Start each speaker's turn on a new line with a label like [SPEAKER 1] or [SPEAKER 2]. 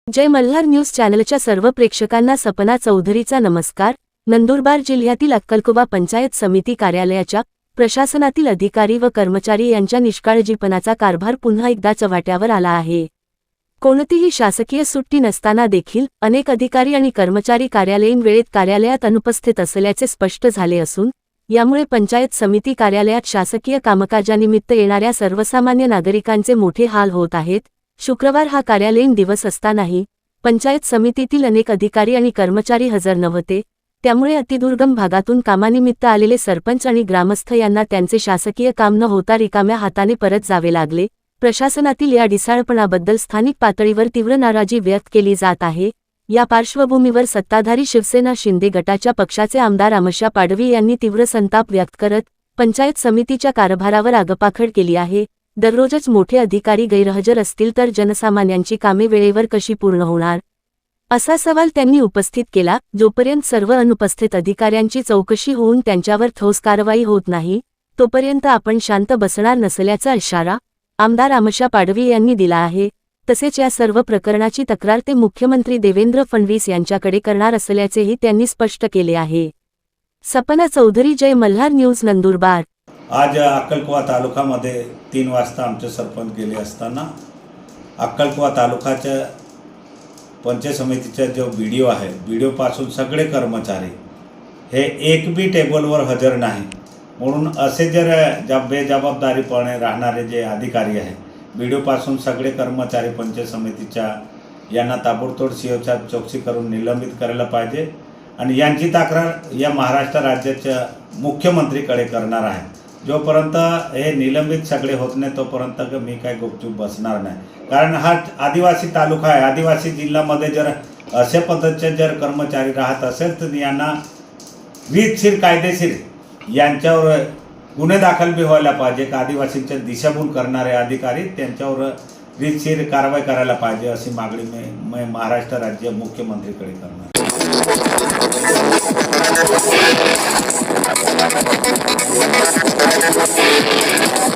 [SPEAKER 1] जय Malhar news चॅनलच्या सर्व प्रेक्षकांना सपना चौधरीचा नमस्कार। नंदुरबार जिल्ह्यातील अक्कलकोवा पंचायत समिती कार्यालयाच्या प्रशासनातील अधिकारी व कर्मचारी यांच्या निष्काळजीपणाचा कारभार पुन्हा एकदा चव्हाट्यावर आला आहे। कोणतीही शासकीय सुट्टी नसताना देखील अनेक अधिकारी आणि कर्मचारी कार्यालयीन वेळेत कार्यालयात अनुपस्थित असल्याचे स्पष्ट झाले असून यामुळे पंचायत समिती कार्यालयात शासकीय कामकाजानिमित्त येणाऱ्या सर्वसामान्य नागरिकांचे मोठे हाल होत आहेत। शुक्रवार हा कार्यालयीन दिवस असतानाही पंचायत समितीतील अनेक अधिकारी आणि कर्मचारी हजर नव्हते, त्यामुळे अतिदुर्गम भागातून कामानिमित्त आलेले सरपंच आणि ग्रामस्थ यांना त्यांचे शासकीय काम न होता रिकाम्या हाताने परत जावे लागले। प्रशासनातील या ढिसाळपणाबद्दल स्थानिक पातळीवर तीव्र नाराजी व्यक्त केली जात आहे। या पार्श्वभूमीवर सत्ताधारी शिवसेना शिंदे गटाच्या पक्षाचे आमदार आमशा पाडवी यांनी तीव्र संताप व्यक्त करत पंचायत समितीच्या कारभारावर आगपाखड केली आहे। दररोजच मोठे अधिकारी गैरहजर असतील तर जनसामान्यांची कामे वेळेवर कशी पूर्ण होणार, असा सवाल त्यांनी उपस्थित केला। जोपर्यंत सर्व अनुपस्थित अधिकाऱ्यांची चौकशी होऊन त्यांच्यावर ठोस कारवाई होत नाही तोपर्यंत आपण शांत बसणार नसल्याचा इशारा आमदार आमशा पाडवी यांनी दिला आहे। तसेच या सर्व प्रकरणाची तक्रार ते मुख्यमंत्री देवेंद्र फडणवीस यांच्याकडे करणार असल्याचेही त्यांनी स्पष्ट केले आहे। सपना चौधरी, जय मल्हार न्यूज, नंदुरबार।
[SPEAKER 2] आज अक्कलकोवा तालुक्यामध्ये 3 वाजता आमचे सरपंच गेले असताना अक्कलकोवा तालुक्याच्या पंचायत समितीचा जो व्हिडिओ आहे, व्हिडिओपासून सगळे कर्मचारी हे एक बी टेबलवर हजर नाही, म्हणून असे जर बेजबाबदारीपणे राहणारे जे अधिकारी आहे, व्हिडिओपासून सगळे कर्मचारी पंचायत समितीच्या यांना ताबडतोब सीओच्या चौकशी करून निलंबित करायला पाहिजे आणि यांची तक्रार या महाराष्ट्र राज्याच्या मुख्यमंत्रीकडे करणार आहे। जोपर्यंत हे निलंबित सगळे होत नाही तोपर्यंत मी काय गुपचूप बसणार नाही, कारण हा आदिवासी तालुका आहे। आदिवासी जिल्ह्यामध्ये जर अशा पद्धतीचे जर कर्मचारी राहत असेल तर यांना रीतशीर कायदेशीर यांच्यावर गुन्हे दाखल बी व्हायला पाहिजे। का आदिवासींच्या दिशाभूल करणारे अधिकारी त्यांच्यावर रीतशीर कारवाई करायला पाहिजे, अशी मागणी मी महाराष्ट्र राज्य मुख्यमंत्रीकडे करणार।